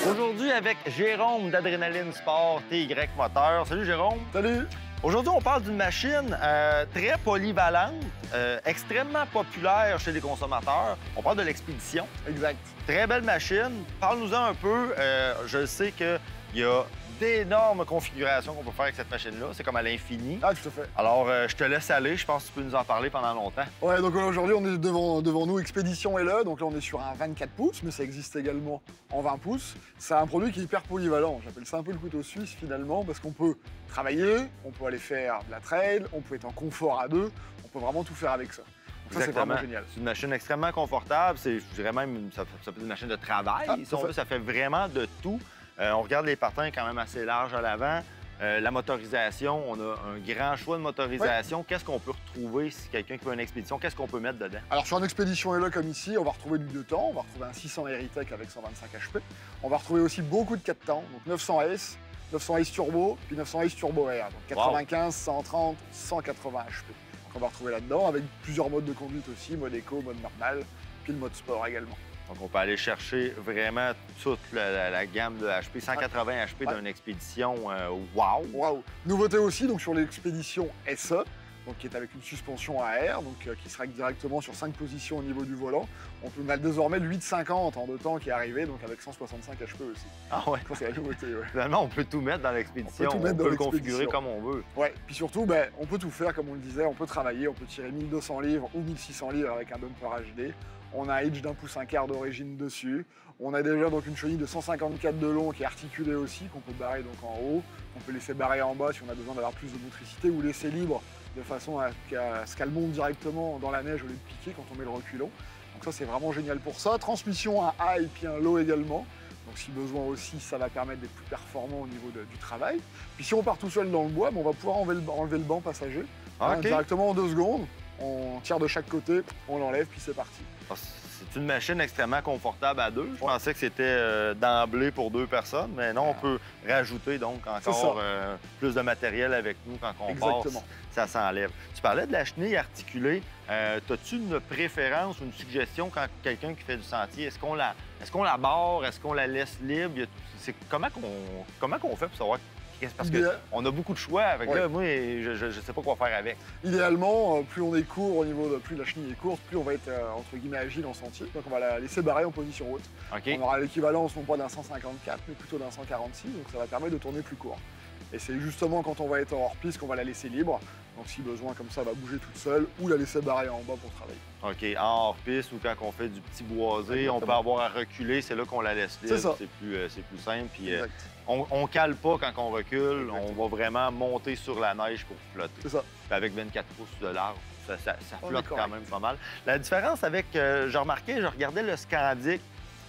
Aujourd'hui, avec Jérôme d'Adrénaline Sport TY Moteur. Salut, Jérôme. Salut! Aujourd'hui, on parle d'une machine très polyvalente, extrêmement populaire chez les consommateurs. On parle de l'Expédition. Exact. Très belle machine. Parle-nous-en un peu. Je sais qu'il y a d'énormes configurations qu'on peut faire avec cette machine-là. C'est comme à l'infini. Ah, tout à fait. Alors, je te laisse aller. Je pense que tu peux nous en parler pendant longtemps. Ouais, donc aujourd'hui, on est devant nous Expédition LE. Donc là, on est sur un 24 pouces, mais ça existe également en 20 pouces. C'est un produit qui est hyper polyvalent. J'appelle ça un peu le couteau suisse, finalement, parce qu'on peut travailler, on peut aller faire de la trail, on peut être en confort à deux, on peut vraiment tout faire avec ça. Donc ça, c'est vraiment génial. C'est une machine extrêmement confortable. Je dirais même, ça peut être une machine de travail. Si on veut, ça fait vraiment de tout. On regarde les patins quand même assez larges à l'avant. La motorisation, on a un grand choix de motorisation. Ouais. Qu'est-ce qu'on peut retrouver si quelqu'un qui veut une expédition? Qu'est-ce qu'on peut mettre dedans? Alors, sur une expédition LE comme ici, on va retrouver du 2 temps. On va retrouver un 600 Heritek avec 125 HP. On va retrouver aussi beaucoup de 4 temps, donc 900 S, 900 S Turbo, puis 900 S Turbo Air. Donc 95, 130, 180 HP. Donc, on va retrouver là-dedans avec plusieurs modes de conduite aussi, mode éco, mode normal, puis le mode sport également. Donc, on peut aller chercher vraiment toute la gamme de HP, 180 HP d'une expédition. Wow! Wow! Nouveauté aussi, donc sur l'expédition SE, donc qui est avec une suspension à air, donc qui se règle directement sur 5 positions au niveau du volant. On a désormais le 850 en 2 temps qui est arrivé, donc avec 165 HP aussi. Ah ouais? C'est la nouveauté, ouais. Finalement, on peut tout mettre dans l'expédition. On peut le configurer comme on veut. Ouais, puis surtout, ben, on peut tout faire, comme on le disait, on peut travailler, on peut tirer 1200 livres ou 1600 livres avec un bumper HD. On a un hitch d'1,25 pouces d'origine dessus. On a déjà donc une chenille de 154 de long qui est articulée aussi, qu'on peut barrer donc en haut. On peut laisser barrer en bas si on a besoin d'avoir plus de motricité ou laisser libre de façon à ce qu'elle monte directement dans la neige au lieu de piquer quand on met le reculon. Donc ça, c'est vraiment génial pour ça. Transmission un high puis un low également. Donc si besoin aussi, ça va permettre d'être plus performant au niveau du travail. Puis si on part tout seul dans le bois, on va pouvoir enlever le banc passager directement en 2 secondes. On tire de chaque côté, on l'enlève, puis c'est parti. C'est une machine extrêmement confortable à deux. Je pensais que c'était d'emblée pour 2 personnes, mais non, on peut rajouter donc encore plus de matériel avec nous quand on passe. Ça s'enlève. Tu parlais de la chenille articulée. As-tu une préférence ou une suggestion quand quelqu'un qui fait du sentier? Est-ce qu'on la barre? Est-ce qu'on la laisse libre? Comment qu'on fait pour savoir? Parce qu'on a beaucoup de choix. Avec là, moi, je ne sais pas quoi faire avec. Idéalement, plus on est court au niveau de plus la chenille est courte, plus on va être entre guillemets agile en sentier. Donc on va la laisser barrer en position haute. On aura l'équivalence non pas d'un 154, mais plutôt d'un 146. Donc ça va permettre de tourner plus court. Et c'est justement quand on va être en hors-piste qu'on va la laisser libre. Donc si besoin, comme ça, elle va bouger toute seule ou la laisser barrer en bas pour travailler. OK. En hors-piste ou quand on fait du petit boisé, on peut avoir à reculer, c'est là qu'on la laisse libre. C'est plus simple. Puis, on cale pas quand on recule, on va vraiment monter sur la neige pour flotter. C'est ça. Puis avec 24 pouces de large, ça flotte quand même pas mal. La différence avec, j'ai remarqué, je regardais le Scandic.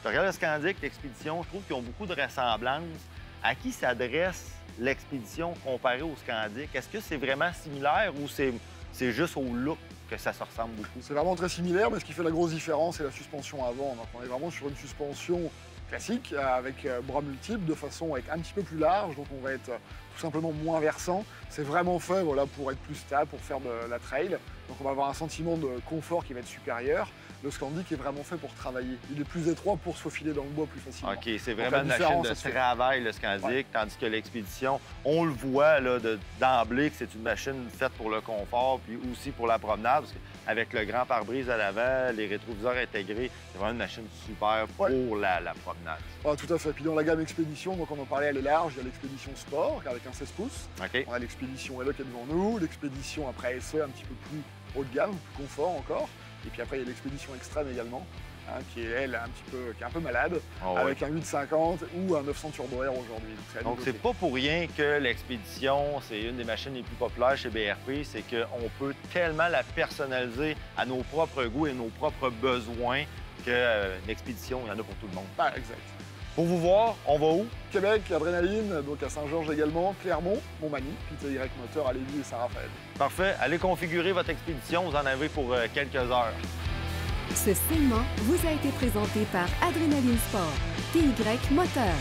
Je regardais le Scandic, l'Expédition, je trouve qu'ils ont beaucoup de ressemblances. À qui s'adresse l'Expédition comparée au Scandic? Est-ce que c'est vraiment similaire ou c'est juste au look que ça se ressemble beaucoup? C'est vraiment très similaire, mais ce qui fait la grosse différence, c'est la suspension avant. Donc on est vraiment sur une suspension classique avec bras multiples, de façon à être un petit peu plus large, donc on va être tout simplement moins versant. C'est vraiment fait pour être plus stable, pour faire de la trail. Donc on va avoir un sentiment de confort qui va être supérieur. Le Scandic est vraiment fait pour travailler. Il est plus étroit pour se faufiler dans le bois plus facilement. OK, c'est vraiment une machine de travail, le Scandic, tandis que l'Expédition, on le voit d'emblée que c'est une machine faite pour le confort, puis aussi pour la promenade, parce qu'avec le grand pare-brise à l'avant, les rétroviseurs intégrés, c'est vraiment une machine super pour la promenade. Ah, tout à fait. Puis dans la gamme Expédition, donc on en parlait, elle est large, il y a l'Expédition Sport avec un 16 pouces. On a l'Expédition LE qui est devant nous, l'Expédition après SE un petit peu plus haut de gamme, plus confort encore. Et puis après, il y a l'Expédition Extrême également, qui est, elle, qui est un peu malade, avec un 850 ou un 900 Turbo Air aujourd'hui. Donc, c'est pas pour rien que l'Expédition, c'est une des machines les plus populaires chez BRP, c'est qu'on peut tellement la personnaliser à nos propres goûts et nos propres besoins qu'une expédition, il y en a pour tout le monde. Exact. Pour vous voir, on va où? Québec, Adrénaline, donc à Saint-Georges également, Clermont, Montmagny, puis TY Moteur à Lévis et Saint-Raphaël. Parfait. Allez configurer votre expédition, vous en avez pour quelques heures. Ce segment vous a été présenté par Adrénaline Sport, TY Moteur.